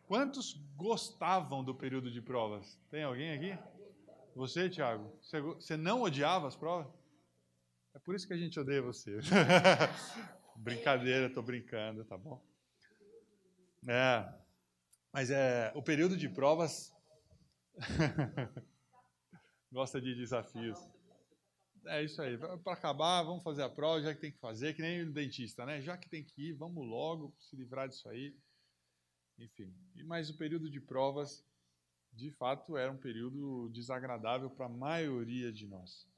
Quantos gostavam do período de provas? Tem alguém aqui? Você, Thiago? Você não odiava as provas? É por isso que a gente odeia você. Brincadeira, tô brincando, tá bom? Mas o período de provas gosta de desafios. É isso aí. Para acabar, vamos fazer a prova, já que tem que fazer, que nem o dentista, né? Já que tem que ir, vamos logo se livrar disso aí. Enfim. Mas o período de provas, de fato, era um período desagradável para a maioria de nós.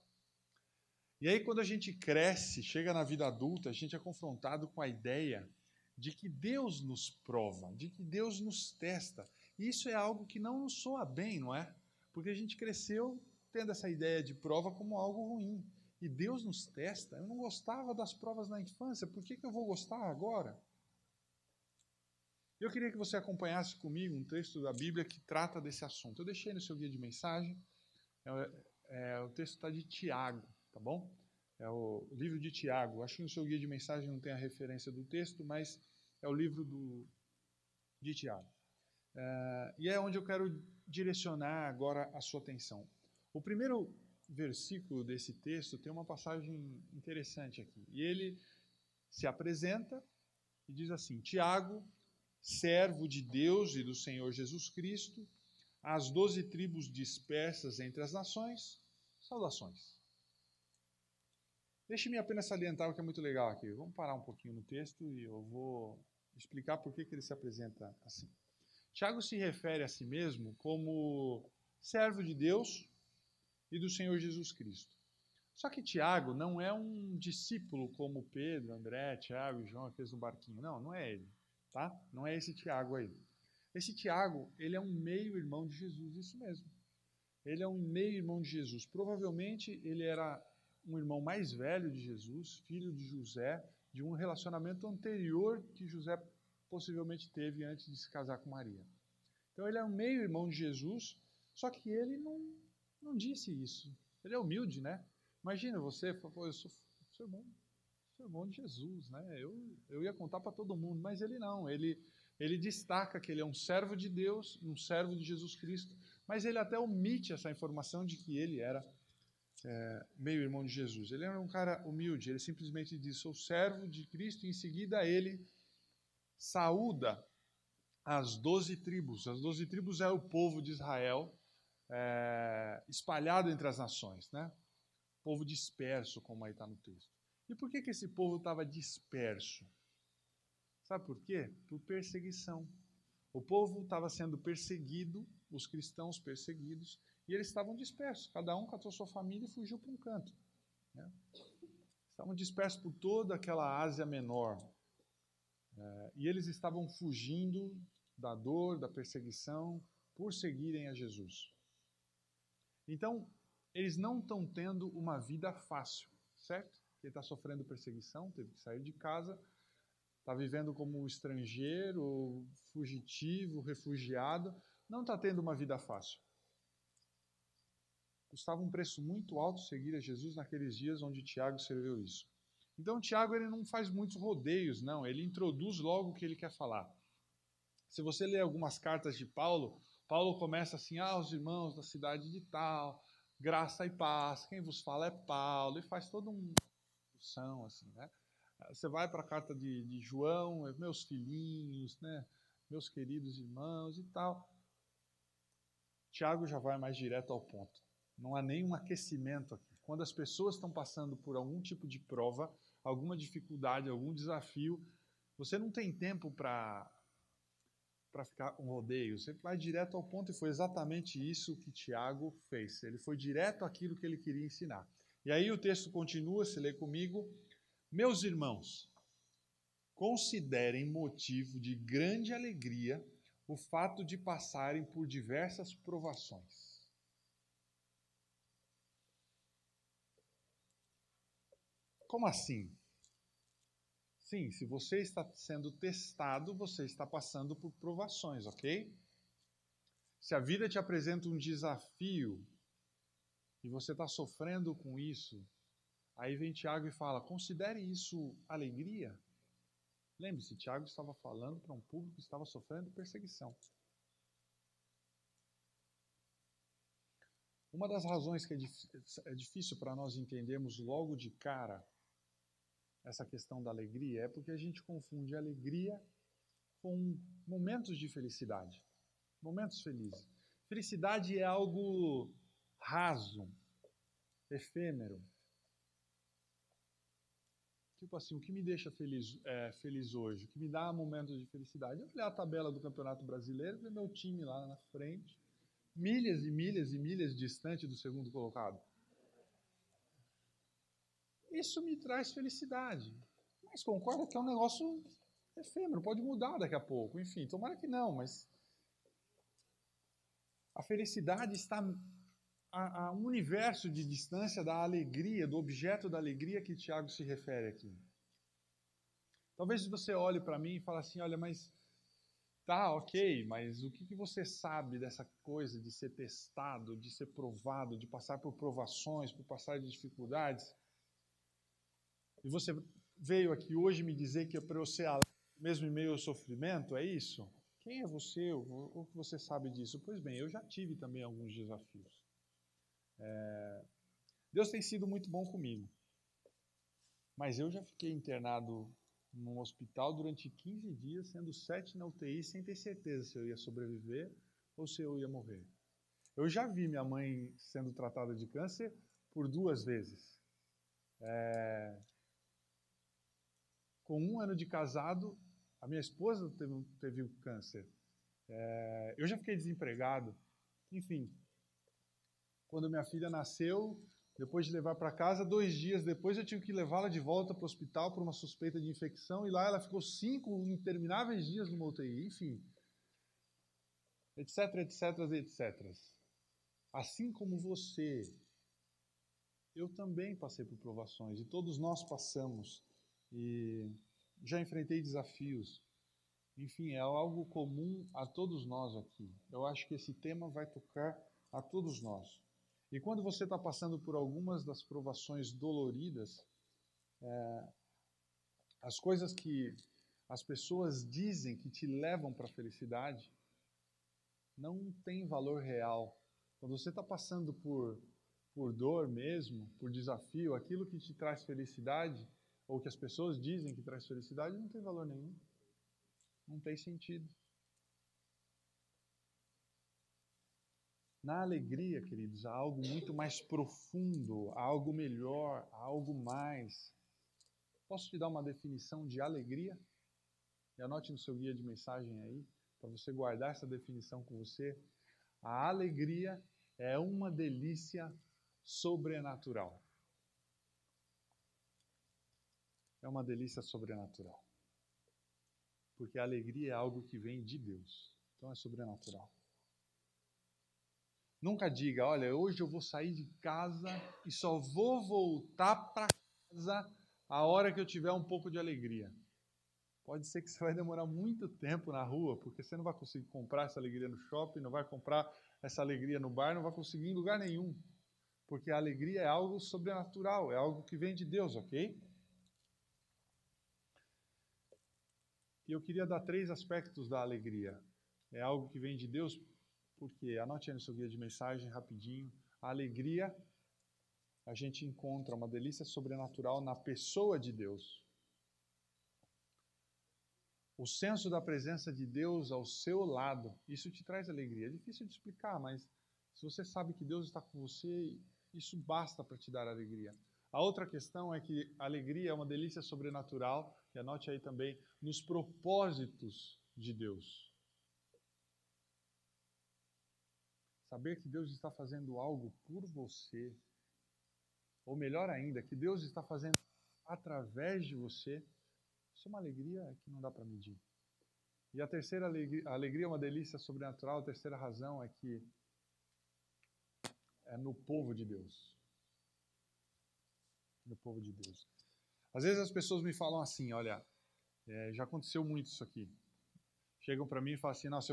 E aí, quando a gente cresce, chega na vida adulta, a gente é confrontado com a ideia de que Deus nos prova, de que Deus nos testa. E isso é algo que não nos soa bem, não é? Porque a gente cresceu tendo essa ideia de prova como algo ruim. E Deus nos testa. Eu não gostava das provas na infância, por que eu vou gostar agora? Eu queria que você acompanhasse comigo um texto da Bíblia que trata desse assunto. Eu deixei no seu guia de mensagem. O texto está de Tiago, tá bom? É o livro de Tiago. Acho que no seu guia de mensagem não tem a referência do texto, mas é o livro de Tiago. E é onde eu quero direcionar agora a sua atenção. O primeiro versículo desse texto tem uma passagem interessante aqui. E ele se apresenta e diz assim: Tiago, servo de Deus e do Senhor Jesus Cristo, às 12 tribos dispersas entre as nações, saudações. Deixe-me apenas salientar o que é muito legal aqui. Vamos parar um pouquinho no texto e eu vou explicar por que ele se apresenta assim. Tiago se refere a si mesmo como servo de Deus e do Senhor Jesus Cristo. Só que Tiago não é um discípulo como Pedro, André, Tiago e João, aqueles no barquinho. Não é ele, tá? Não é esse Tiago aí. Esse Tiago, ele é um meio-irmão de Jesus, isso mesmo. Ele é um meio-irmão de Jesus. Provavelmente ele era um irmão mais velho de Jesus, filho de José, de um relacionamento anterior que José possivelmente teve antes de se casar com Maria. Então ele é um meio-irmão de Jesus, só que ele não disse isso. Ele é humilde, né? Imagina você, eu sou irmão de Jesus, né? Eu ia contar para todo mundo, mas ele não. Ele destaca que ele é um servo de Deus, um servo de Jesus Cristo, mas ele até omite essa informação de que ele era meio-irmão de Jesus. Ele era um cara humilde, ele simplesmente diz: sou servo de Cristo, e em seguida ele saúda as 12 tribos. As 12 tribos é o povo de Israel espalhado entre as nações, né? Povo disperso, como aí está no texto. E por que esse povo estava disperso? Sabe por quê? Por perseguição. O povo estava sendo perseguido, os cristãos perseguidos, e eles estavam dispersos. Cada um catou sua família e fugiu para um canto, né? Estavam dispersos por toda aquela Ásia Menor. E eles estavam fugindo da dor, da perseguição, por seguirem a Jesus. Então, eles não estão tendo uma vida fácil, certo? Ele está sofrendo perseguição, teve que sair de casa, está vivendo como estrangeiro, fugitivo, refugiado, não está tendo uma vida fácil. Custava um preço muito alto seguir a Jesus naqueles dias onde Tiago escreveu isso. Então, Tiago ele não faz muitos rodeios, não, ele introduz logo o que ele quer falar. Se você ler algumas cartas de Paulo, Paulo começa assim: os irmãos da cidade de tal, graça e paz, quem vos fala é Paulo, e faz toda uma discussão assim, né? Você vai para a carta de João, meus filhinhos, né? Meus queridos irmãos e tal. Tiago já vai mais direto ao ponto. Não há nenhum aquecimento aqui. Quando as pessoas estão passando por algum tipo de prova, alguma dificuldade, algum desafio, você não tem tempo para ficar um rodeio. Você vai direto ao ponto, e foi exatamente isso que Tiago fez. Ele foi direto àquilo que ele queria ensinar. E aí o texto continua, se lê comigo: meus irmãos, considerem motivo de grande alegria o fato de passarem por diversas provações. Como assim? Sim, se você está sendo testado, você está passando por provações, ok? Se a vida te apresenta um desafio e você está sofrendo com isso, aí vem Tiago e fala: considere isso alegria. Lembre-se, Tiago estava falando para um público que estava sofrendo perseguição. Uma das razões que é difícil para nós entendermos logo de cara essa questão da alegria é porque a gente confunde alegria com momentos de felicidade, momentos felizes. Felicidade é algo raso, efêmero. Tipo assim, o que me deixa feliz hoje, o que me dá momentos de felicidade é olhar a tabela do Campeonato Brasileiro e ver meu time lá na frente, milhas e milhas e milhas distante do segundo colocado. Isso me traz felicidade. Mas concorda que é um negócio efêmero, pode mudar daqui a pouco. Enfim, tomara que não, mas a felicidade está a um universo de distância da alegria, do objeto da alegria que Tiago se refere aqui. Talvez você olhe para mim e fale assim, olha, mas tá, ok, mas o que você sabe dessa coisa de ser testado, de ser provado, de passar por provações, por passar de dificuldades? E você veio aqui hoje me dizer que é para eu ser alegre mesmo em meio ao sofrimento, é isso? Quem é você? O que você sabe disso? Pois bem, eu já tive também alguns desafios. Deus tem sido muito bom comigo. Mas eu já fiquei internado num hospital durante 15 dias, sendo 7 na UTI, sem ter certeza se eu ia sobreviver ou se eu ia morrer. Eu já vi minha mãe sendo tratada de câncer por 2 vezes. Com 1 ano de casado, a minha esposa teve um câncer. Eu já fiquei desempregado. Enfim, quando minha filha nasceu, depois de levar para casa, 2 dias depois eu tive que levá-la de volta para o hospital por uma suspeita de infecção, e lá ela ficou 5 intermináveis dias numa UTI, enfim, etc, etc, etc. Assim como você, eu também passei por provações, e todos nós passamos, e já enfrentei desafios. Enfim, é algo comum a todos nós aqui. Eu acho que esse tema vai tocar a todos nós. E quando você está passando por algumas das provações doloridas, as coisas que as pessoas dizem que te levam para a felicidade não têm valor real. Quando você está passando por dor mesmo, por desafio, aquilo que te traz felicidade, ou que as pessoas dizem que traz felicidade, não tem valor nenhum. Não tem sentido. Na alegria, queridos, há algo muito mais profundo, há algo melhor, há algo mais. Posso te dar uma definição de alegria? E anote no seu guia de mensagem aí, para você guardar essa definição com você. A alegria é uma delícia sobrenatural. É uma delícia sobrenatural. Porque a alegria é algo que vem de Deus. Então é sobrenatural. Nunca diga, olha, hoje eu vou sair de casa e só vou voltar para casa a hora que eu tiver um pouco de alegria. Pode ser que você vai demorar muito tempo na rua, porque você não vai conseguir comprar essa alegria no shopping, não vai comprar essa alegria no bar, não vai conseguir em lugar nenhum. Porque a alegria é algo sobrenatural, é algo que vem de Deus, ok? E eu queria dar 3 aspectos da alegria. É algo que vem de Deus, porque, anote aí no seu guia de mensagem rapidinho, a alegria, a gente encontra uma delícia sobrenatural na pessoa de Deus. O senso da presença de Deus ao seu lado, isso te traz alegria. É difícil de explicar, mas se você sabe que Deus está com você, isso basta para te dar alegria. A outra questão é que a alegria é uma delícia sobrenatural, e anote aí também, nos propósitos de Deus. Saber que Deus está fazendo algo por você, ou melhor ainda, que Deus está fazendo através de você, isso é uma alegria que não dá para medir. E a terceira alegria é uma delícia sobrenatural, a terceira razão é que é no povo de Deus. No povo de Deus. Às vezes as pessoas me falam assim, olha, já aconteceu muito isso aqui. Chegam para mim e falam assim, nossa,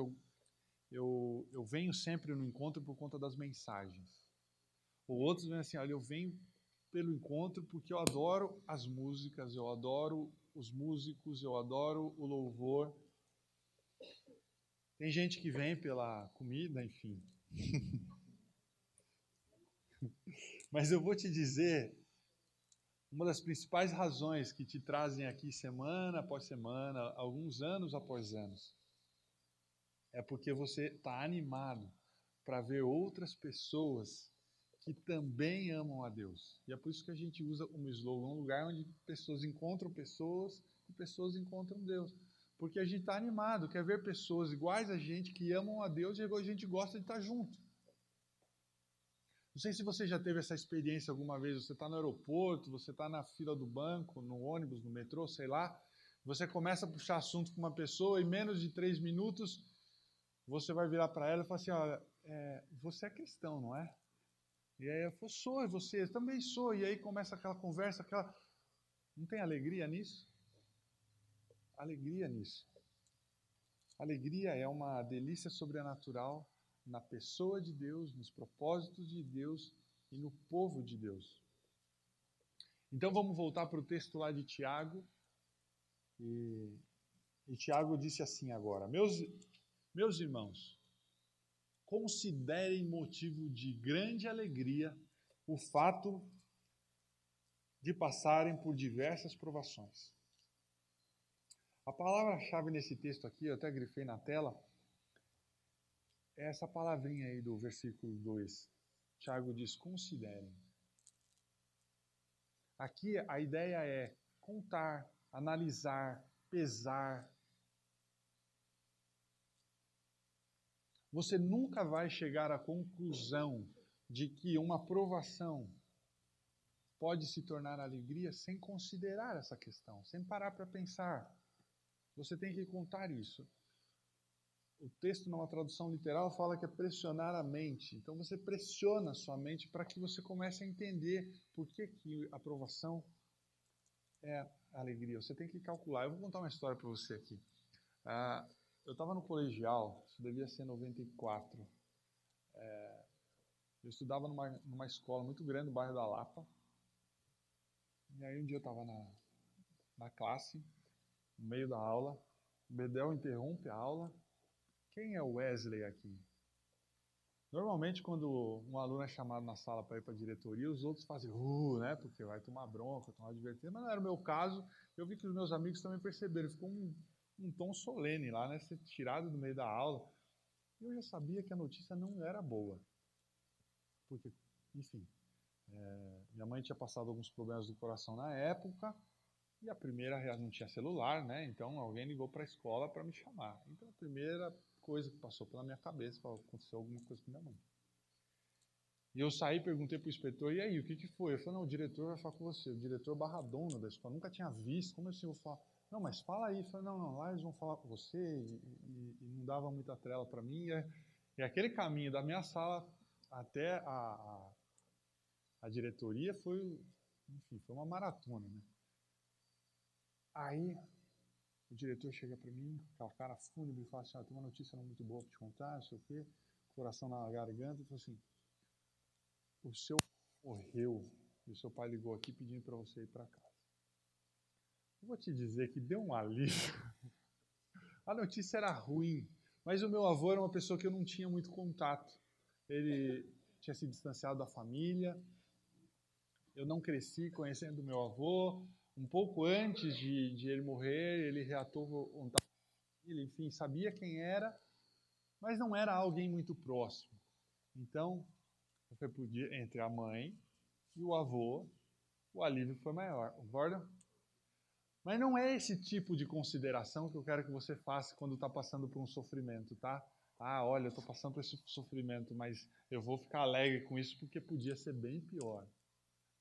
eu venho sempre no encontro por conta das mensagens. Ou outros vêm assim, olha, eu venho pelo encontro porque eu adoro as músicas, eu adoro os músicos, eu adoro o louvor. Tem gente que vem pela comida, enfim. Mas eu vou te dizer, uma das principais razões que te trazem aqui semana após semana, alguns anos após anos, é porque você está animado para ver outras pessoas que também amam a Deus. E é por isso que a gente usa como slogan um lugar onde pessoas encontram pessoas e pessoas encontram Deus. Porque a gente está animado, quer ver pessoas iguais a gente que amam a Deus e a gente gosta de estar junto. Não sei se você já teve essa experiência alguma vez, você está no aeroporto, você está na fila do banco, no ônibus, no metrô, sei lá, você começa a puxar assunto com uma pessoa e em menos de 3 minutos você vai virar para ela e falar assim, olha, você é cristão, não é? E aí eu falo, sou, e você? Eu também sou. E aí começa aquela conversa, aquela... Não tem alegria nisso? Alegria nisso. Alegria é uma delícia sobrenatural na pessoa de Deus, nos propósitos de Deus e no povo de Deus. Então vamos voltar para o texto lá de Tiago. E Tiago disse assim agora, meus irmãos, considerem motivo de grande alegria o fato de passarem por diversas provações. A palavra-chave nesse texto aqui, eu até grifei na tela, é essa palavrinha aí do versículo 2. Tiago diz, considerem. Aqui a ideia é contar, analisar, pesar. Você nunca vai chegar à conclusão de que uma provação pode se tornar alegria sem considerar essa questão, sem parar para pensar. Você tem que contar isso. O texto, numa tradução literal, fala que é pressionar a mente. Então você pressiona a sua mente para que você comece a entender por que a aprovação é alegria. Você tem que calcular. Eu vou contar uma história para você aqui. Eu estava no colegial, isso devia ser 94. Eu estudava numa escola muito grande no bairro da Lapa. E aí um dia eu estava na classe, no meio da aula, o Bedel interrompe a aula. Quem é o Wesley aqui? Normalmente, quando um aluno é chamado na sala para ir para a diretoria, os outros fazem, né? Porque vai tomar bronca, tomar advertência. Mas não era o meu caso. Eu vi que os meus amigos também perceberam. Ficou um tom solene lá, né? Ser tirado do meio da aula. E eu já sabia que a notícia não era boa. Porque, enfim, minha mãe tinha passado alguns problemas do coração na época. E a primeira, não tinha celular, né? Então alguém ligou para a escola para me chamar. Então a primeira coisa que passou pela minha cabeça foi, aconteceu alguma coisa com minha mãe. E eu saí e perguntei para o inspetor, e aí, o que foi? Eu falei, não, o diretor vai falar com você, o diretor barradono da escola, nunca tinha visto, como assim eu vou falar? Não, mas fala aí. Eu falei, não, lá eles vão falar com você, e não dava muita trela para mim. E aquele caminho da minha sala até a diretoria foi uma maratona, né? Aí o diretor chega para mim, com aquela cara fúnebre, e fala assim, tem uma notícia não muito boa para te contar, não sei o quê, coração na garganta, e falou assim, o seu morreu, e o seu pai ligou aqui pedindo para você ir para casa. Eu vou te dizer que deu um alívio. A notícia era ruim, mas o meu avô era uma pessoa que eu não tinha muito contato. Ele tinha se distanciado da família, eu não cresci conhecendo o meu avô. Um pouco antes de ele morrer, ele reatou contato com ele, enfim, sabia quem era, mas não era alguém muito próximo. Então, foi por dia entre a mãe e o avô, o alívio foi maior. Concorda? Mas não é esse tipo de consideração que eu quero que você faça quando está passando por um sofrimento, tá? Olha, eu estou passando por esse sofrimento, mas eu vou ficar alegre com isso porque podia ser bem pior.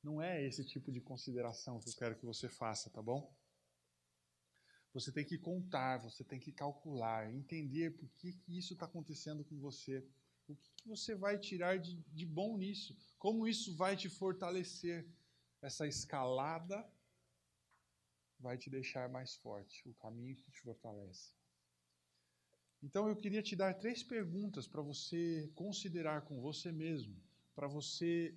Não é esse tipo de consideração que eu quero que você faça, tá bom? Você tem que contar, você tem que calcular, entender por que isso está acontecendo com você, o que você vai tirar de bom nisso, como isso vai te fortalecer. Essa escalada vai te deixar mais forte, o caminho que te fortalece. Então eu queria te dar 3 perguntas para você considerar com você mesmo, para você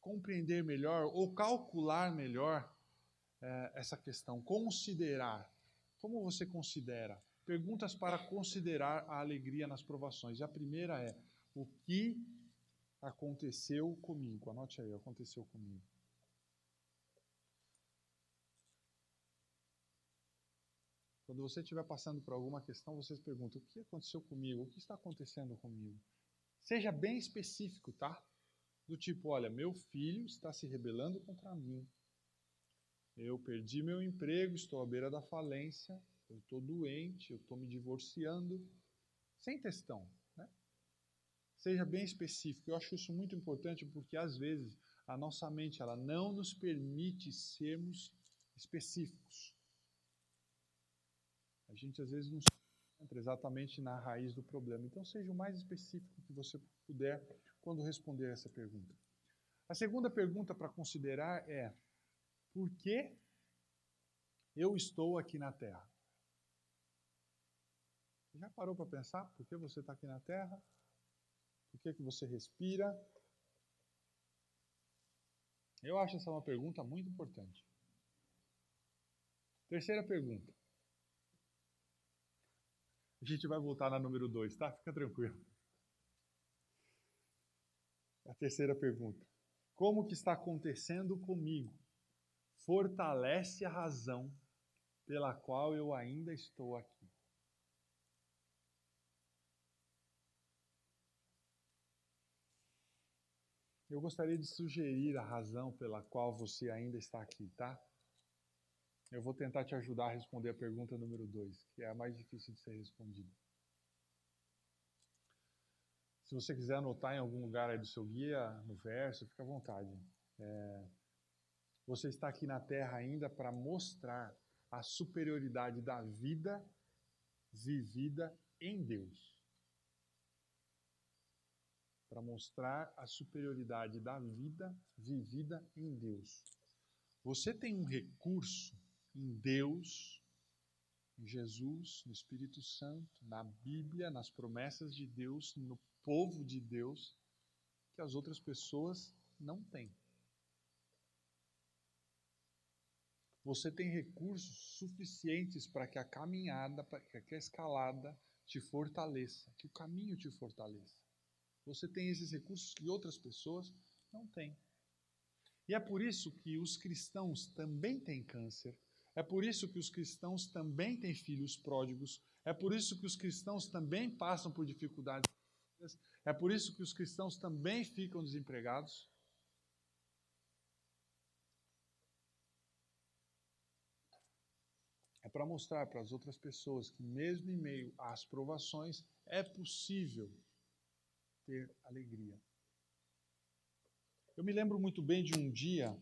compreender melhor ou calcular melhor essa questão. Considerar. Como você considera? Perguntas para considerar a alegria nas provações. E a primeira é: o que aconteceu comigo? Anote aí, aconteceu comigo. Quando você estiver passando por alguma questão, você se pergunta: o que aconteceu comigo? O que está acontecendo comigo? Seja bem específico, tá? Do tipo: olha, meu filho está se rebelando contra mim. Eu perdi meu emprego, estou à beira da falência, eu estou doente, eu estou me divorciando. Sem textão, né? Seja bem específico. Eu acho isso muito importante porque, às vezes, a nossa mente ela não nos permite sermos específicos. A gente, às vezes, não se encontra exatamente na raiz do problema. Então, seja o mais específico que você puder quando responder essa pergunta. A segunda pergunta para considerar é: por que eu estou aqui na Terra? Já parou para pensar por que você está aqui na Terra? Por que você respira? Eu acho essa uma pergunta muito importante. Terceira pergunta. A gente vai voltar na número 2, tá? Fica tranquilo. A terceira pergunta. Como que está acontecendo comigo? Fortalece a razão pela qual eu ainda estou aqui. Eu gostaria de sugerir a razão pela qual você ainda está aqui, tá? Eu vou tentar te ajudar a responder a pergunta número 2, que é a mais difícil de ser respondida. Se você quiser anotar em algum lugar aí do seu guia, no verso, fica à vontade. Você está aqui na Terra ainda para mostrar a superioridade da vida vivida em Deus. Para mostrar a superioridade da vida vivida em Deus. Você tem um recurso em Deus, em Jesus, no Espírito Santo, na Bíblia, nas promessas de Deus, no povo de Deus, que as outras pessoas não têm. Você tem recursos suficientes para que a caminhada, para que a escalada te fortaleça, que o caminho te fortaleça. Você tem esses recursos que outras pessoas não têm. E é por isso que os cristãos também têm câncer. É por isso que os cristãos também têm filhos pródigos. É por isso que os cristãos também passam por dificuldades. É por isso que os cristãos também ficam desempregados. É para mostrar para as outras pessoas que mesmo em meio às provações é possível ter alegria. Eu me lembro muito bem de um dia,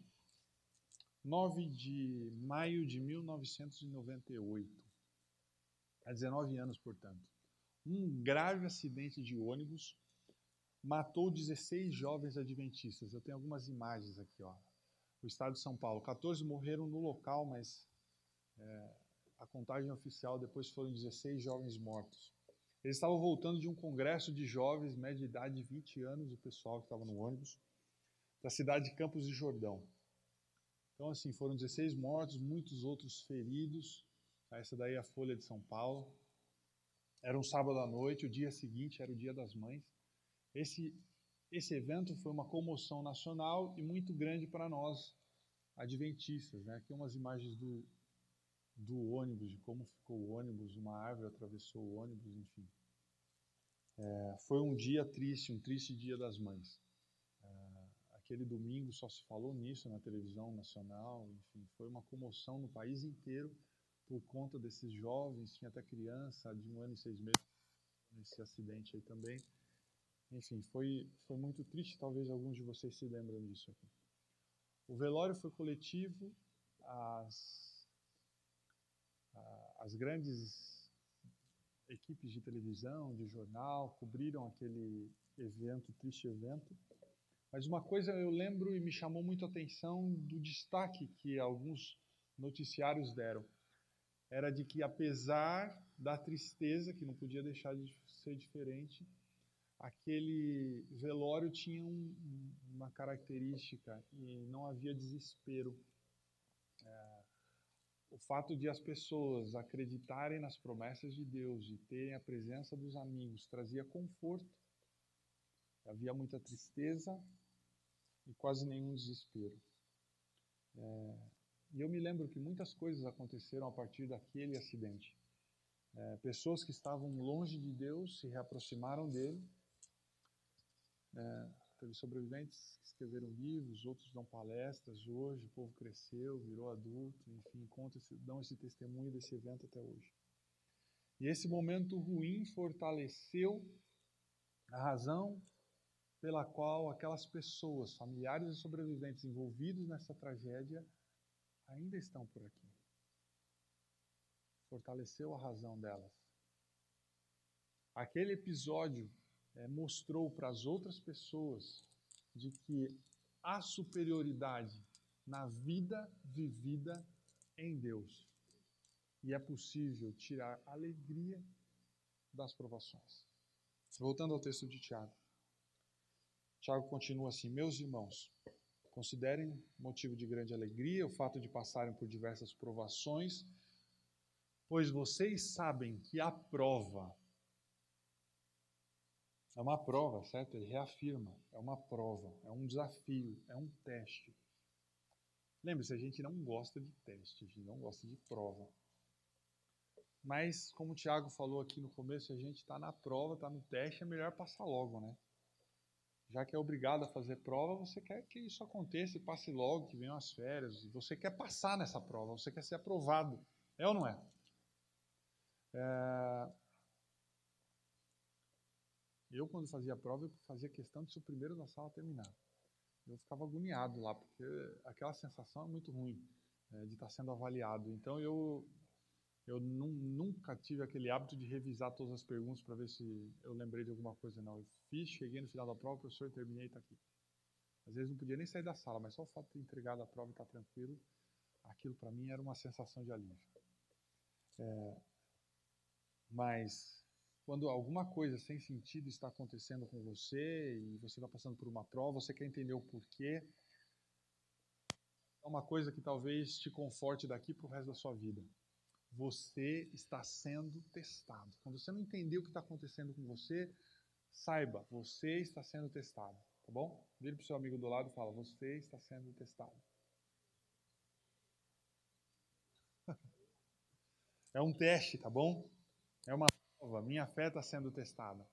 9 de maio de 1998, há 19 anos, portanto. Um grave acidente de ônibus matou 16 jovens adventistas. Eu tenho algumas imagens aqui, ó. O estado de São Paulo. 14 morreram no local, mas a contagem oficial depois foram 16 jovens mortos. Eles estavam voltando de um congresso de jovens, média de idade de 20 anos, o pessoal que estava no ônibus, da cidade de Campos do Jordão. Então, assim, foram 16 mortos, muitos outros feridos. Essa daí é a Folha de São Paulo. Era um sábado à noite, o dia seguinte era o Dia das Mães. Esse evento foi uma comoção nacional e muito grande para nós, adventistas, né? Aqui umas imagens do ônibus, de como ficou o ônibus, uma árvore atravessou o ônibus, enfim. Foi um dia triste, um triste Dia das Mães. Aquele domingo só se falou nisso na televisão nacional, enfim, foi uma comoção no país inteiro por conta desses jovens, tinha até criança de 1 ano e 6 meses nesse acidente aí também. Enfim, foi muito triste, talvez alguns de vocês se lembrem disso aqui. O velório foi coletivo, as grandes equipes de televisão, de jornal, cobriram aquele evento, triste evento. Mas uma coisa eu lembro e me chamou muito a atenção do destaque que alguns noticiários deram. Era de que, apesar da tristeza, que não podia deixar de ser diferente, aquele velório tinha uma característica e não havia desespero. o fato de as pessoas acreditarem nas promessas de Deus e terem a presença dos amigos trazia conforto. Havia muita tristeza e quase nenhum desespero. E eu me lembro que muitas coisas aconteceram a partir daquele acidente. Pessoas que estavam longe de Deus se reaproximaram dele. Teve sobreviventes que escreveram livros, outros dão palestras hoje, o povo cresceu, virou adulto, enfim, dão esse testemunho desse evento até hoje. E esse momento ruim fortaleceu a razão pela qual aquelas pessoas, familiares e sobreviventes envolvidos nessa tragédia, ainda estão por aqui. Fortaleceu a razão delas. Aquele episódio mostrou para as outras pessoas de que há superioridade na vida vivida em Deus. E é possível tirar alegria das provações. Voltando ao texto de Tiago. Tiago continua assim: meus irmãos, considerem motivo de grande alegria o fato de passarem por diversas provações, pois vocês sabem que a prova é uma prova, certo? Ele reafirma, é uma prova, é um desafio, é um teste. Lembre-se, a gente não gosta de teste, a gente não gosta de prova. Mas, como o Tiago falou aqui no começo, a gente está na prova, está no teste, é melhor passar logo, né? Já que é obrigado a fazer prova, você quer que isso aconteça e passe logo, que venham as férias. E você quer passar nessa prova, você quer ser aprovado. É ou não é? Eu, quando fazia a prova, eu fazia questão de ser o primeiro da sala a terminar. Eu ficava agoniado lá, porque aquela sensação é muito ruim, de estar sendo avaliado. Então, eu nunca tive aquele hábito de revisar todas as perguntas para ver se eu lembrei de alguma coisa, não. Eu fiz, cheguei no final da prova, professor, terminei e está aqui. Às vezes não podia nem sair da sala, mas só o fato de ter entregado a prova e estar tranquilo, aquilo para mim era uma sensação de alívio. Mas quando alguma coisa sem sentido está acontecendo com você e você está passando por uma prova, você quer entender o porquê, é uma coisa que talvez te conforte daqui para o resto da sua vida. Você está sendo testado. Quando você não entender o que está acontecendo com você, saiba, você está sendo testado, tá bom? Vire para o seu amigo do lado e fala, você está sendo testado. É um teste, tá bom? É uma prova, minha fé está sendo testada.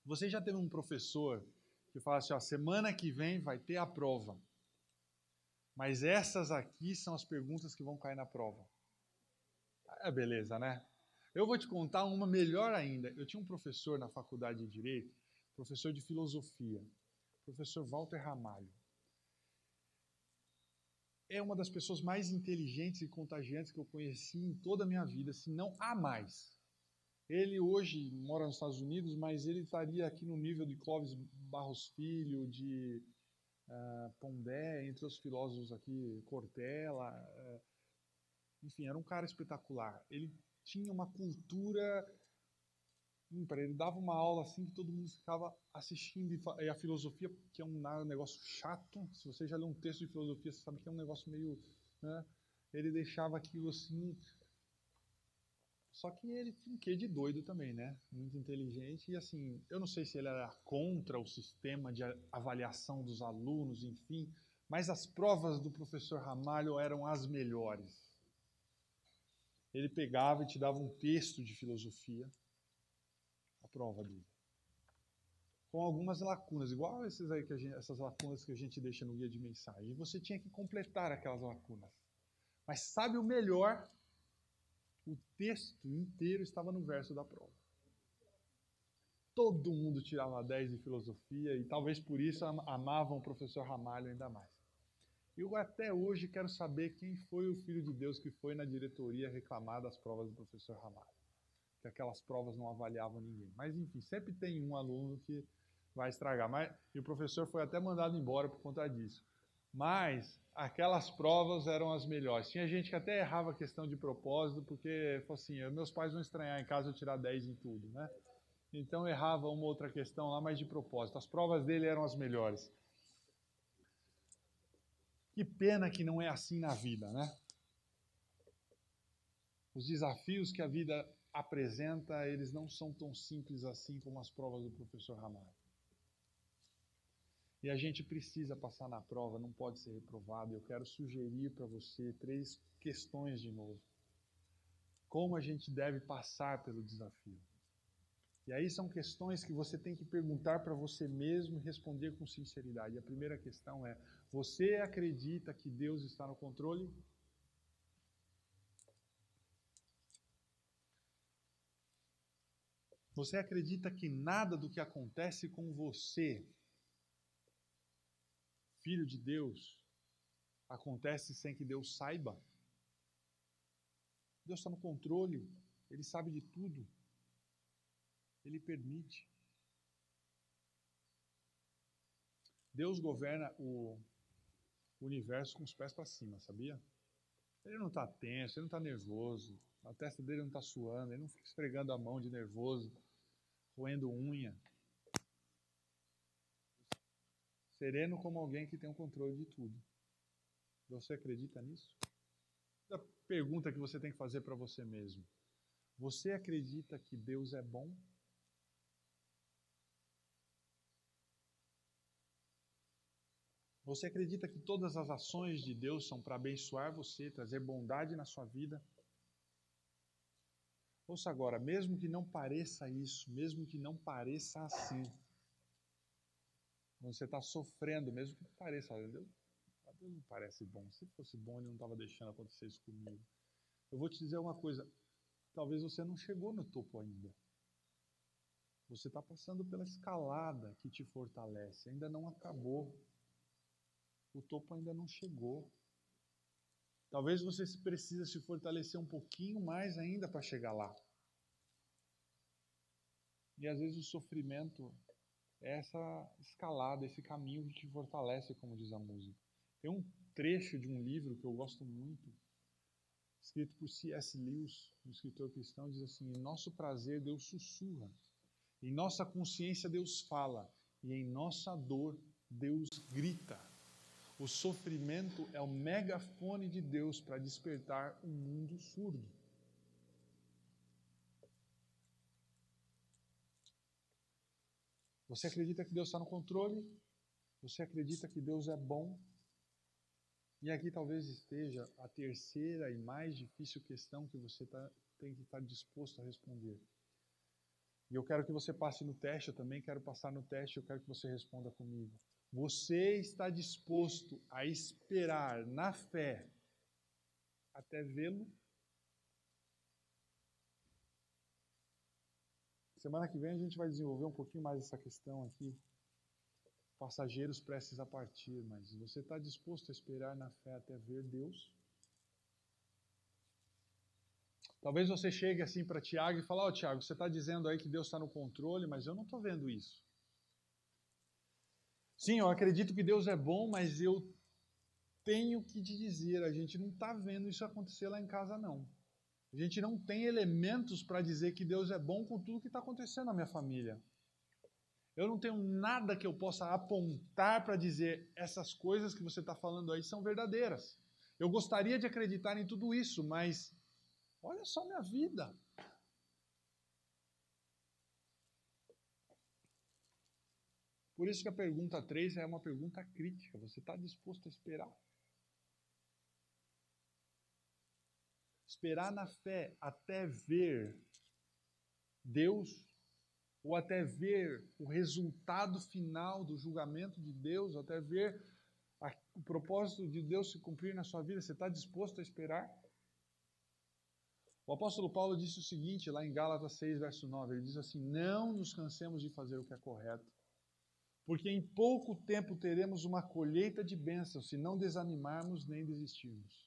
Você já teve um professor que fala assim, ó, semana que vem vai ter a prova, mas essas aqui são as perguntas que vão cair na prova. Beleza, né? Eu vou te contar uma melhor ainda. Eu tinha um professor na faculdade de Direito, professor de Filosofia, professor Walter Ramalho. É uma das pessoas mais inteligentes e contagiantes que eu conheci em toda a minha vida, se não a mais. Ele hoje mora nos Estados Unidos, mas ele estaria aqui no nível de Clóvis Barros Filho, de Pondé, entre os filósofos aqui, Cortella. Enfim, era um cara espetacular. Ele tinha uma cultura ímpar. Ele dava uma aula assim que todo mundo ficava assistindo. E a filosofia, que é um negócio chato, se você já leu um texto de filosofia, você sabe que é um negócio meio... né? Ele deixava aquilo assim... Só que ele tinha um quê de doido também, né? Muito inteligente. E assim, eu não sei se ele era contra o sistema de avaliação dos alunos, enfim, mas as provas do professor Ramalho eram as melhores. Ele pegava e te dava um texto de filosofia, a prova dele, com algumas lacunas, igual essas lacunas que a gente deixa no guia de mensagem. E você tinha que completar aquelas lacunas. Mas sabe o melhor? O texto inteiro estava no verso da prova. Todo mundo tirava 10 de filosofia e talvez por isso amavam o professor Ramalho ainda mais. Eu até hoje quero saber quem foi o filho de Deus que foi na diretoria reclamar das provas do professor Ramalho. Que aquelas provas não avaliavam ninguém. Mas enfim, sempre tem um aluno que vai estragar. E o professor foi até mandado embora por conta disso. Mas aquelas provas eram as melhores. Tinha gente que até errava a questão de propósito, porque falou assim, meus pais vão estranhar em casa eu tirar 10 em tudo, né? Então errava uma outra questão lá, mas de propósito. As provas dele eram as melhores. Que pena que não é assim na vida, né? Os desafios que a vida apresenta, eles não são tão simples assim como as provas do professor Ramalho. E a gente precisa passar na prova, não pode ser reprovado. Eu quero sugerir para você 3 questões de novo. Como a gente deve passar pelo desafio. E aí são questões que você tem que perguntar para você mesmo e responder com sinceridade. A primeira questão é: você acredita que Deus está no controle? Você acredita que nada do que acontece com você, filho de Deus, acontece sem que Deus saiba? Deus está no controle, Ele sabe de tudo, Ele permite. Deus governa o universo com os pés para cima, sabia? Ele não está tenso, ele não está nervoso, a testa dele não está suando, ele não fica esfregando a mão de nervoso, roendo unha. Sereno como alguém que tem o controle de tudo. Você acredita nisso? A pergunta que você tem que fazer para você mesmo: você acredita que Deus é bom? Você acredita que todas as ações de Deus são para abençoar você, trazer bondade na sua vida? Ouça agora, mesmo que não pareça isso, mesmo que não pareça assim, quando você está sofrendo, mesmo que pareça, Deus não parece bom. Se fosse bom, Ele não estava deixando acontecer isso comigo. Eu vou te dizer uma coisa, talvez você não chegou no topo ainda. Você está passando pela escalada que te fortalece, ainda não acabou. O topo ainda não chegou. Talvez você precise se fortalecer um pouquinho mais ainda para chegar lá. E às vezes o sofrimento é essa escalada, esse caminho que te fortalece, como diz a música. Tem um trecho de um livro que eu gosto muito, escrito por C.S. Lewis, um escritor cristão, diz assim: em nosso prazer Deus sussurra, em nossa consciência Deus fala, e em nossa dor Deus grita. O sofrimento é o megafone de Deus para despertar um mundo surdo. Você acredita que Deus está no controle? Você acredita que Deus é bom? E aqui talvez esteja a terceira e mais difícil questão que você tem que estar disposto a responder. E eu quero que você passe no teste, eu também quero passar no teste, eu quero que você responda comigo. Você está disposto a esperar na fé até vê-lo? Semana que vem a gente vai desenvolver um pouquinho mais essa questão aqui. Passageiros prestes a partir, mas você está disposto a esperar na fé até ver Deus? Talvez você chegue assim para Tiago e fale: Tiago, você está dizendo aí que Deus está no controle, mas eu não estou vendo isso. Sim, eu acredito que Deus é bom, mas eu tenho que te dizer, a gente não está vendo isso acontecer lá em casa, não. A gente não tem elementos para dizer que Deus é bom com tudo que está acontecendo na minha família. Eu não tenho nada que eu possa apontar para dizer essas coisas que você está falando aí são verdadeiras. Eu gostaria de acreditar em tudo isso, mas olha só minha vida. Por isso que a pergunta 3 é uma pergunta crítica. Você está disposto a esperar? Esperar na fé até ver Deus, ou até ver o resultado final do julgamento de Deus, até ver o propósito de Deus se cumprir na sua vida. Você está disposto a esperar? O apóstolo Paulo disse o seguinte, lá em Gálatas 6, verso 9, ele diz assim: não nos cansemos de fazer o que é correto, porque em pouco tempo teremos uma colheita de bênçãos, se não desanimarmos nem desistirmos.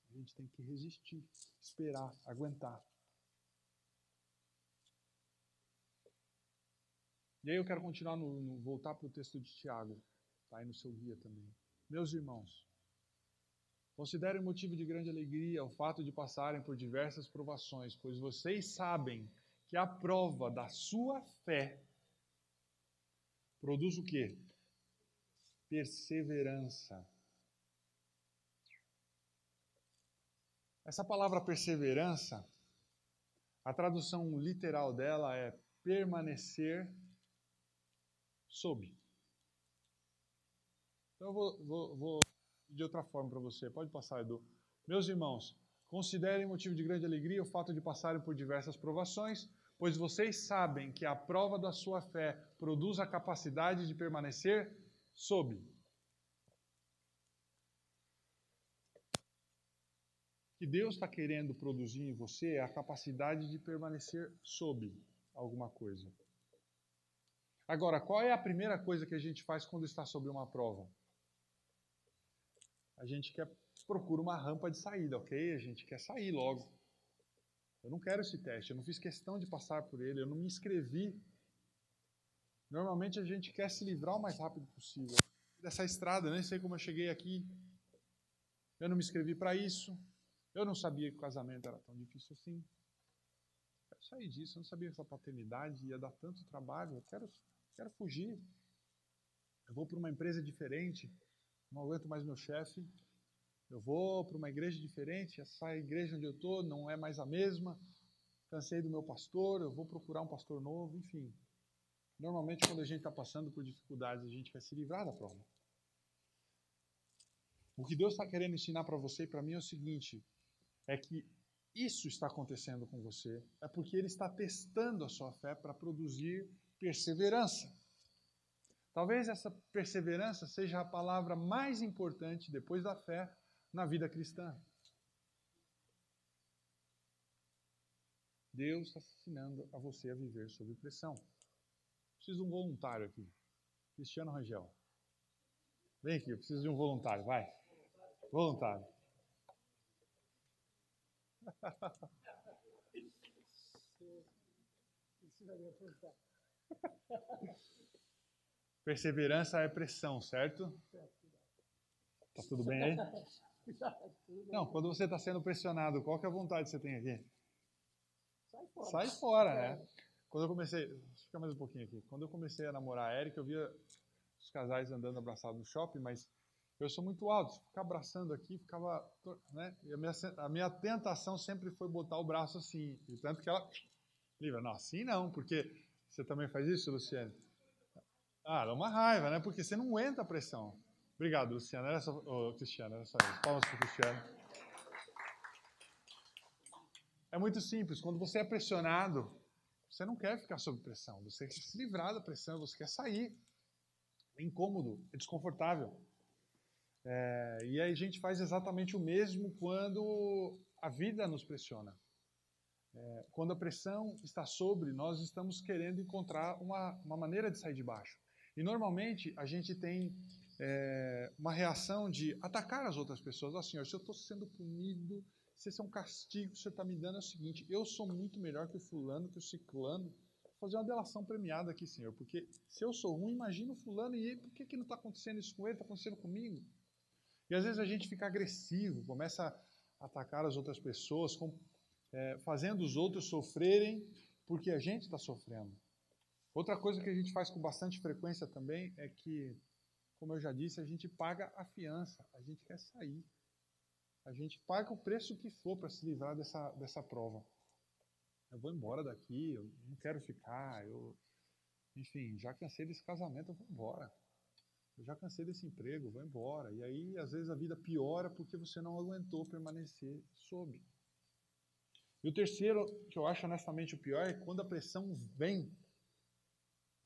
A gente tem que resistir, esperar, aguentar. E aí eu quero continuar, voltar para o texto de Tiago, está aí no seu guia também. Meus irmãos, considerem motivo de grande alegria o fato de passarem por diversas provações, pois vocês sabem que a prova da sua fé produz o quê? Perseverança. Essa palavra perseverança, a tradução literal dela é permanecer sob. Então eu vou de outra forma para você. Pode passar, Edu. Meus irmãos, considerem motivo de grande alegria o fato de passarem por diversas provações, pois vocês sabem que a prova da sua fé produz a capacidade de permanecer sob. O que Deus está querendo produzir em você é a capacidade de permanecer sob alguma coisa. Agora, qual é a primeira coisa que a gente faz quando está sob uma prova? A gente procura uma rampa de saída, ok? A gente quer sair logo. Eu não quero esse teste, eu não fiz questão de passar por ele, eu não me inscrevi. Normalmente a gente quer se livrar o mais rápido possível dessa estrada, eu nem sei como eu cheguei aqui. Eu não me inscrevi para isso. Eu não sabia que o casamento era tão difícil assim. Eu quero sair disso, eu não sabia que essa paternidade ia dar tanto trabalho. Eu quero fugir. Eu vou para uma empresa diferente, não aguento mais meu chefe. Eu vou para uma igreja diferente, essa igreja onde eu estou não é mais a mesma. Cansei do meu pastor, eu vou procurar um pastor novo, enfim. Normalmente, quando a gente está passando por dificuldades, a gente quer se livrar da prova. O que Deus está querendo ensinar para você e para mim é o seguinte, é que isso está acontecendo com você, é porque Ele está testando a sua fé para produzir perseverança. Talvez essa perseverança seja a palavra mais importante depois da fé na vida cristã. Deus está ensinando a você a viver sob pressão. Preciso de um voluntário aqui. Cristiano Rangel. Vem aqui, eu preciso de um voluntário, vai. Voluntário. Perseverança é pressão, certo? Tá tudo bem aí? Não, quando você está sendo pressionado, qual que é a vontade que você tem aqui? Sai fora, né? Quando eu comecei, fica mais um pouquinho aqui. Quando eu comecei a namorar a Erika, eu via os casais andando abraçados no shopping, mas eu sou muito alto, ficar abraçando aqui, ficava, né? E a minha tentação sempre foi botar o braço assim, e tanto que ela livra, não, assim não, porque você também faz isso, Luciane? Ah, dá uma raiva, né? Porque você não aguenta a pressão. Obrigado, Luciano. Era só, Cristiano, era só isso. Palmas para o Cristiano. É muito simples. Quando você é pressionado, você não quer ficar sob pressão. Você quer se livrar da pressão, você quer sair. É incômodo, é desconfortável. E aí a gente faz exatamente o mesmo quando a vida nos pressiona. Quando a pressão está sobre, nós estamos querendo encontrar uma maneira de sair de baixo. E normalmente a gente tem uma reação de atacar as outras pessoas. Ó, Senhor, se eu estou sendo punido, se esse é um castigo que o Senhor está me dando, é o seguinte, eu sou muito melhor que o fulano, que o ciclano. Vou fazer uma delação premiada aqui, Senhor, porque se eu sou ruim, imagina o fulano, e aí, por que não está acontecendo isso com ele, está acontecendo comigo? E às vezes a gente fica agressivo, começa a atacar as outras pessoas, fazendo os outros sofrerem porque a gente está sofrendo. Outra coisa que a gente faz com bastante frequência também é que, como eu já disse, a gente paga a fiança, a gente quer sair. A gente paga o preço que for para se livrar dessa prova. Eu vou embora daqui, eu não quero ficar, enfim, já cansei desse casamento, eu vou embora. Eu já cansei desse emprego, eu vou embora. E aí, às vezes, a vida piora porque você não aguentou permanecer sob. E o terceiro, que eu acho honestamente o pior, é quando a pressão vem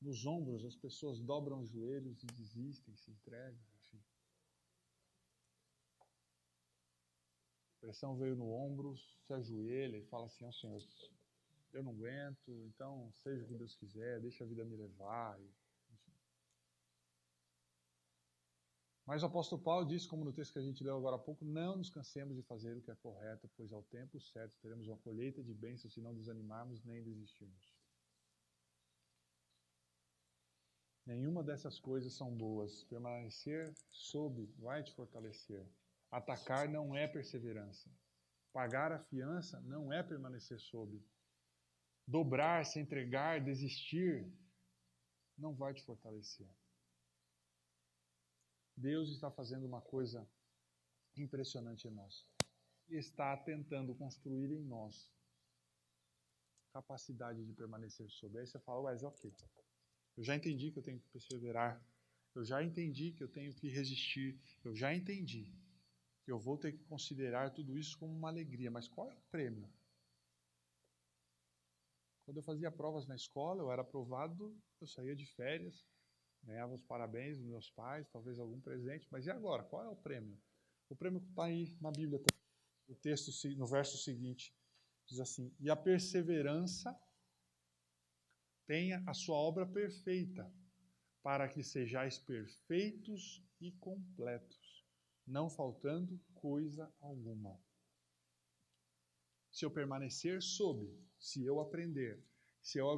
nos ombros, as pessoas dobram os joelhos e desistem, se entregam, enfim. A pressão veio no ombro, se ajoelha e fala assim, ó Senhor, eu não aguento, então seja o que Deus quiser, deixa a vida me levar, enfim. Mas o apóstolo Paulo diz, como no texto que a gente leu agora há pouco, não nos cansemos de fazer o que é correto, pois ao tempo certo teremos uma colheita de bênçãos se não desanimarmos nem desistirmos. Nenhuma dessas coisas são boas. Permanecer sob vai te fortalecer. Atacar não é perseverança. Pagar a fiança não é permanecer sob. Dobrar, se entregar, desistir, não vai te fortalecer. Deus está fazendo uma coisa impressionante em nós. está tentando construir em nós capacidade de permanecer sobre. Aí você fala, mas ok, eu já entendi que eu tenho que perseverar, eu já entendi que eu tenho que resistir, eu já entendi que eu vou ter que considerar tudo isso como uma alegria, mas qual é o prêmio? Quando eu fazia provas na escola, eu era aprovado, eu saía de férias, ganhava os parabéns dos meus pais, talvez algum presente, mas e agora? Qual é o prêmio? O prêmio que está aí na Bíblia, no texto, no verso seguinte, diz assim, e a perseverança tenha a sua obra perfeita, para que sejais perfeitos e completos, não faltando coisa alguma. Se eu permanecer sob, se eu aprender, se eu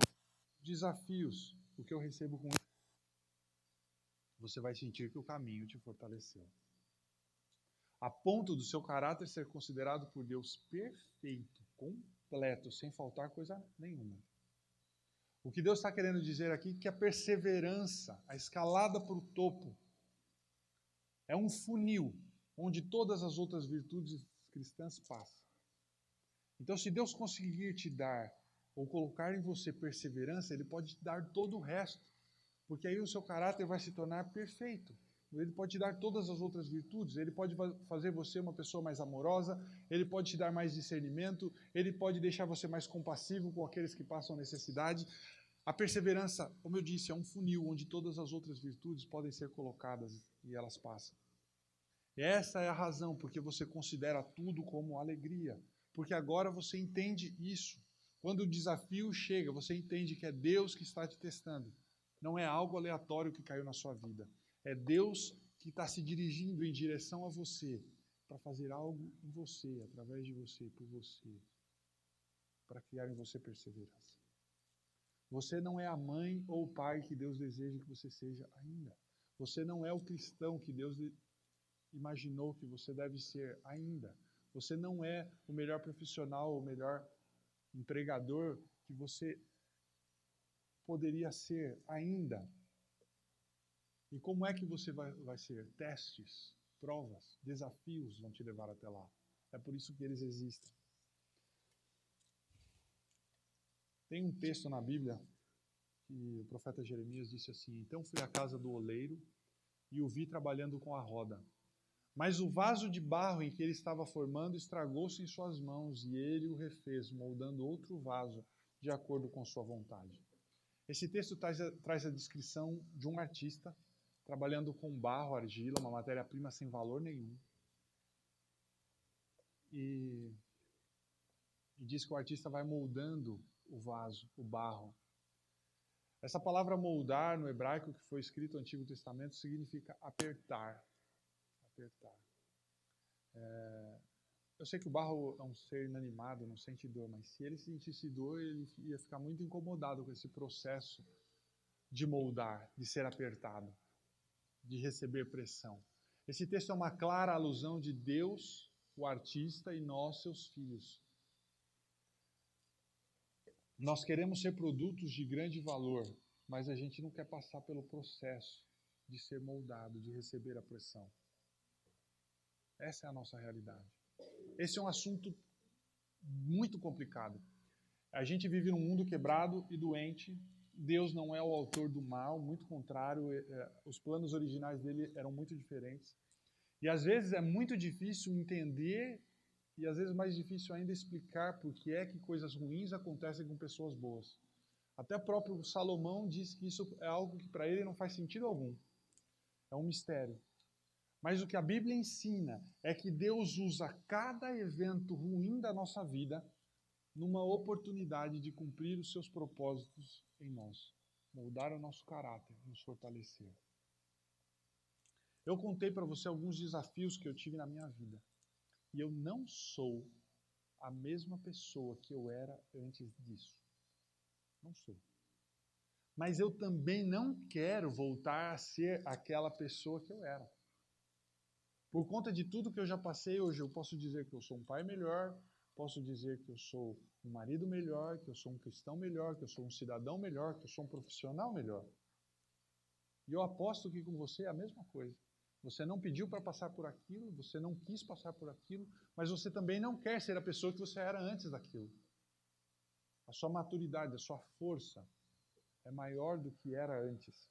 desafios, o que eu recebo com isso, você vai sentir que o caminho te fortaleceu. A ponto do seu caráter ser considerado por Deus perfeito, completo, sem faltar coisa nenhuma. O que Deus está querendo dizer aqui é que a perseverança, a escalada para o topo, é um funil onde todas as outras virtudes cristãs passam. Então, se Deus conseguir te dar ou colocar em você perseverança, Ele pode te dar todo o resto, porque aí o seu caráter vai se tornar perfeito. Ele pode te dar todas as outras virtudes, Ele pode fazer você uma pessoa mais amorosa, Ele pode te dar mais discernimento, Ele pode deixar você mais compassivo com aqueles que passam necessidade. A perseverança, como eu disse, é um funil onde todas as outras virtudes podem ser colocadas e elas passam. E essa é a razão porque você considera tudo como alegria, porque agora você entende isso. Quando o desafio chega, você entende que é Deus que está te testando. Não é algo aleatório que caiu na sua vida. É Deus que está se dirigindo em direção a você para fazer algo em você, através de você, por você, para criar em você perseverança. Você não é a mãe ou o pai que Deus deseja que você seja ainda. Você não é o cristão que Deus imaginou que você deve ser ainda. Você não é o melhor profissional, o melhor empregador que você poderia ser ainda. E como é que você vai ser? Testes, provas, desafios vão te levar até lá. É por isso que eles existem. Tem um texto na Bíblia que o profeta Jeremias disse assim, então fui à casa do oleiro e o vi trabalhando com a roda. Mas o vaso de barro em que ele estava formando estragou-se em suas mãos e ele o refez, moldando outro vaso de acordo com sua vontade. Esse texto traz a descrição de um artista trabalhando com barro, argila, uma matéria-prima sem valor nenhum. E diz que o artista vai moldando o vaso, o barro. Essa palavra moldar no hebraico que foi escrito no Antigo Testamento significa apertar. Apertar. Eu sei que o barro é um ser inanimado, não sente dor, mas se ele sentisse dor, ele ia ficar muito incomodado com esse processo de moldar, de ser apertado, de receber pressão. Esse texto é uma clara alusão de Deus, o artista, e nós, seus filhos. Nós queremos ser produtos de grande valor, mas a gente não quer passar pelo processo de ser moldado, de receber a pressão. Essa é a nossa realidade. Esse é um assunto muito complicado. A gente vive num mundo quebrado e doente. Deus não é o autor do mal, muito contrário. Os planos originais dele eram muito diferentes. E às vezes é muito difícil entender e às vezes mais difícil ainda explicar por que é que coisas ruins acontecem com pessoas boas. Até próprio Salomão diz que isso é algo que para ele não faz sentido algum. É um mistério. Mas o que a Bíblia ensina é que Deus usa cada evento ruim da nossa vida numa oportunidade de cumprir os seus propósitos em nós, moldar o nosso caráter, nos fortalecer. Eu contei para você alguns desafios que eu tive na minha vida. E eu não sou a mesma pessoa que eu era antes disso. Não sou. Mas eu também não quero voltar a ser aquela pessoa que eu era. Por conta de tudo que eu já passei hoje, eu posso dizer que eu sou um pai melhor, posso dizer que eu sou um marido melhor, que eu sou um cristão melhor, que eu sou um cidadão melhor, que eu sou um profissional melhor. E eu aposto que com você é a mesma coisa. Você não pediu para passar por aquilo, você não quis passar por aquilo, mas você também não quer ser a pessoa que você era antes daquilo. A sua maturidade, a sua força é maior do que era antes.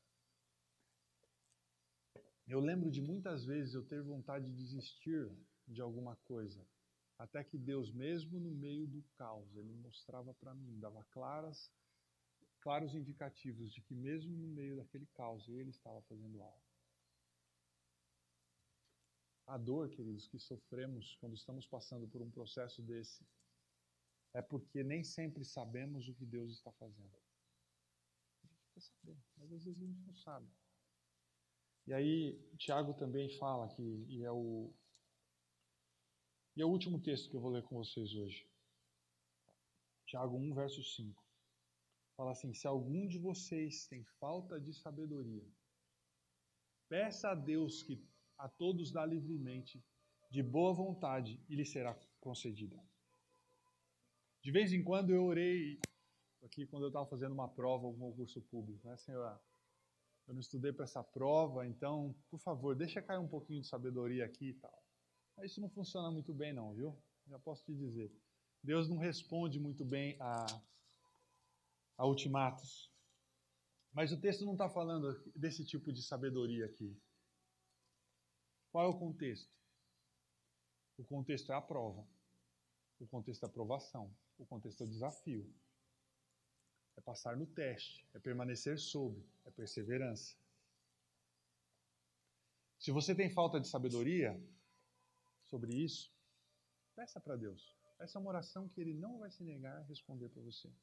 Eu lembro de muitas vezes eu ter vontade de desistir de alguma coisa, até que Deus, mesmo no meio do caos, Ele mostrava para mim, dava claros indicativos de que mesmo no meio daquele caos, Ele estava fazendo algo. A dor, queridos, que sofremos quando estamos passando por um processo desse, é porque nem sempre sabemos o que Deus está fazendo. A gente quer saber, mas às vezes a gente não sabe. E aí, Tiago também fala que, e é o último texto que eu vou ler com vocês hoje. Tiago 1, verso 5. Fala assim: se algum de vocês tem falta de sabedoria, peça a Deus que a todos dá livremente, de boa vontade, e lhe será concedida. De vez em quando eu orei, aqui quando eu estava fazendo uma prova, um concurso público, né, Senhor? Eu não estudei para essa prova, então, por favor, deixa cair um pouquinho de sabedoria aqui e tal. Mas isso não funciona muito bem não, viu? Já posso te dizer. Deus não responde muito bem a ultimatos. Mas o texto não está falando desse tipo de sabedoria aqui. Qual é o contexto? O contexto é a prova. O contexto é a aprovação. O contexto é o desafio. É passar no teste. É permanecer sob. É perseverança. Se você tem falta de sabedoria sobre isso, peça para Deus. Essa é uma oração que Ele não vai se negar a responder para você.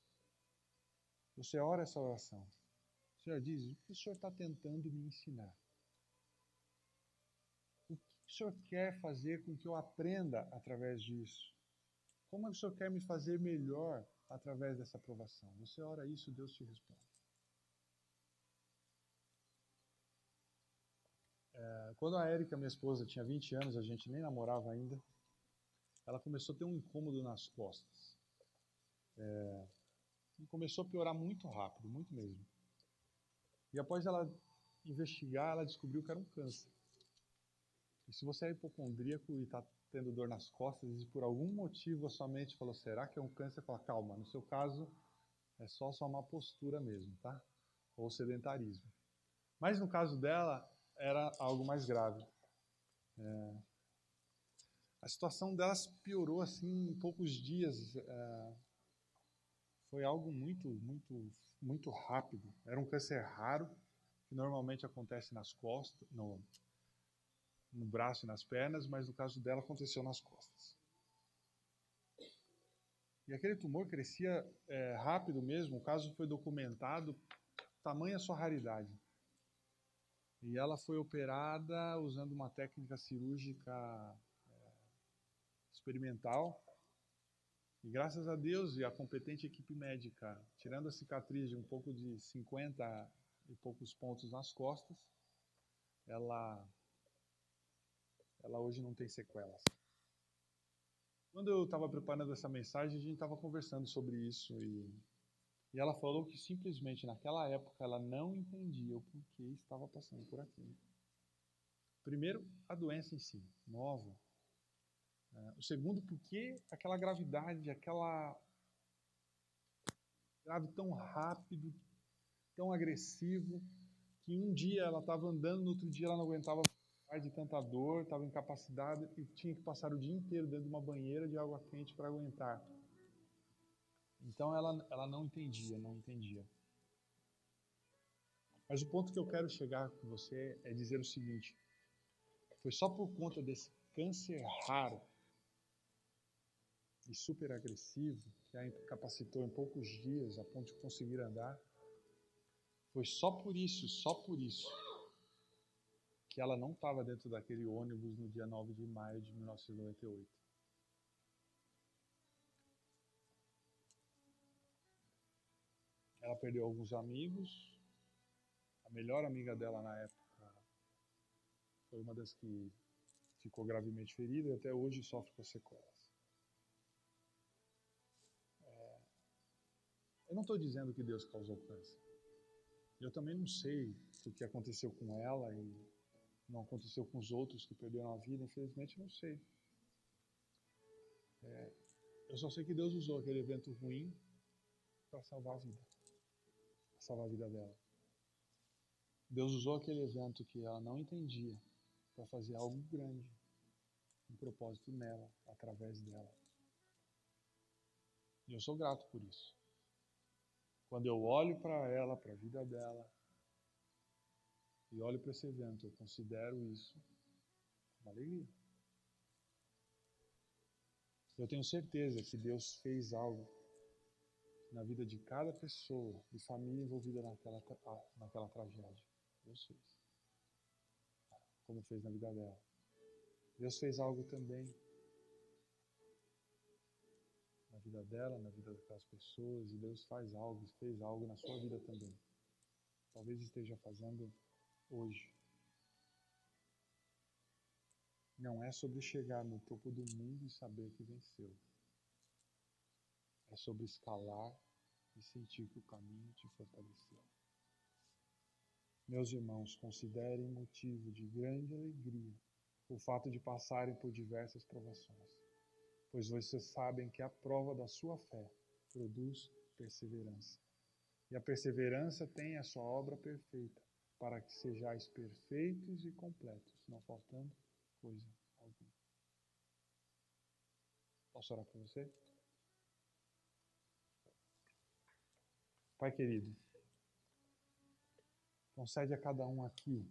Você ora essa oração. O Senhor diz: o que o Senhor está tentando me ensinar? O que o Senhor quer fazer com que eu aprenda através disso? Como é que o Senhor quer me fazer melhor através dessa aprovação? Você ora isso, Deus te responde. Quando a Érica, minha esposa, tinha 20 anos, a gente nem namorava ainda, ela começou a ter um incômodo nas costas. E começou a piorar muito rápido, muito mesmo. E após ela investigar, ela descobriu que era um câncer. E se você é hipocondríaco e está tendo dor nas costas e por algum motivo a sua mente falou: será que é um câncer? Fala: calma, no seu caso é só sua má postura mesmo, tá? Ou sedentarismo. Mas no caso dela era algo mais grave. A situação delas piorou assim em poucos dias. Foi algo muito rápido. Era um câncer raro, que normalmente acontece nas costas, no braço e nas pernas, mas no caso dela aconteceu nas costas. E aquele tumor crescia rápido mesmo, o caso foi documentado, tamanha a sua raridade. E ela foi operada usando uma técnica cirúrgica experimental. E graças a Deus e a competente equipe médica, tirando a cicatriz de um pouco de 50 e poucos pontos nas costas, ela hoje não tem sequelas. Quando eu estava preparando essa mensagem, a gente estava conversando sobre isso e ela falou que simplesmente naquela época ela não entendia o porquê estava passando por aquilo. Primeiro, a doença em si, nova. O segundo, porque aquela gravidade, aquela grave tão rápido, tão agressivo, que um dia ela estava andando, no outro dia ela não aguentava de tanta dor, estava incapacitada e tinha que passar o dia inteiro dentro de uma banheira de água quente para aguentar. Então ela não entendia. Mas o ponto que eu quero chegar com você é dizer o seguinte: foi só por conta desse câncer raro e super agressivo, que a incapacitou em poucos dias a ponto de conseguir andar, foi só por isso, que ela não estava dentro daquele ônibus no dia 9 de maio de 1998. Ela perdeu alguns amigos. A melhor amiga dela na época foi uma das que ficou gravemente ferida e até hoje sofre com sequelas. Eu não estou dizendo que Deus causou câncer. Eu também não sei o que aconteceu com ela não aconteceu com os outros que perderam a vida, infelizmente não sei. Eu só sei que Deus usou aquele evento ruim para salvar a vida. Para salvar a vida dela. Deus usou aquele evento que ela não entendia para fazer algo grande, um propósito nela, através dela. E eu sou grato por isso. Quando eu olho para ela, para a vida dela, e olho para esse evento, eu considero isso uma alegria. Eu tenho certeza que Deus fez algo na vida de cada pessoa e família envolvida naquela tragédia. Deus fez. Como fez na vida dela. Deus fez algo também na vida dela, na vida daquelas pessoas, e Deus fez algo na sua vida também. Talvez esteja fazendo hoje. Não é sobre chegar no topo do mundo e saber que venceu. É sobre escalar e sentir que o caminho te fortaleceu. Meus irmãos, considerem motivo de grande alegria o fato de passarem por diversas provações, pois vocês sabem que a prova da sua fé produz perseverança. E a perseverança tem a sua obra perfeita, para que sejais perfeitos e completos, não faltando coisa alguma. Posso orar por você? Pai querido, concede a cada um aqui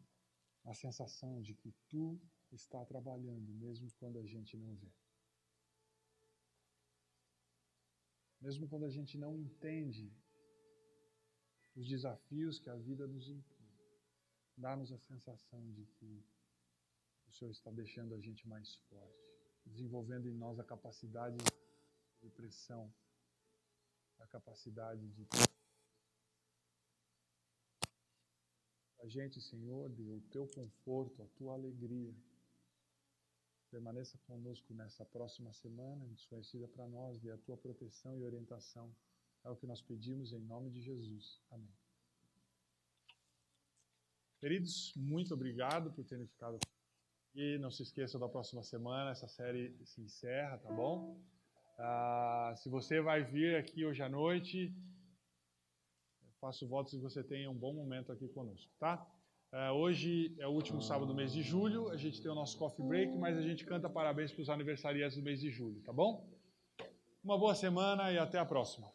a sensação de que Tu está trabalhando, mesmo quando a gente não vê. Mesmo quando a gente não entende os desafios que a vida nos impõe, dá-nos a sensação de que o Senhor está deixando a gente mais forte, desenvolvendo em nós a capacidade de pressão, a capacidade de... A gente, Senhor, dê o Teu conforto, a Tua alegria. Permaneça conosco nessa próxima semana, desconhecida para nós, dê a Tua proteção e orientação. É o que nós pedimos em nome de Jesus. Amém. Queridos, muito obrigado por terem ficado aqui. Não se esqueçam da próxima semana, essa série se encerra, tá bom? Se você vai vir aqui hoje à noite, eu faço votos que você tenha um bom momento aqui conosco, tá? Hoje é o último sábado do mês de julho, a gente tem o nosso coffee break, mas a gente canta parabéns para os aniversariantes do mês de julho, tá bom? Uma boa semana e até a próxima.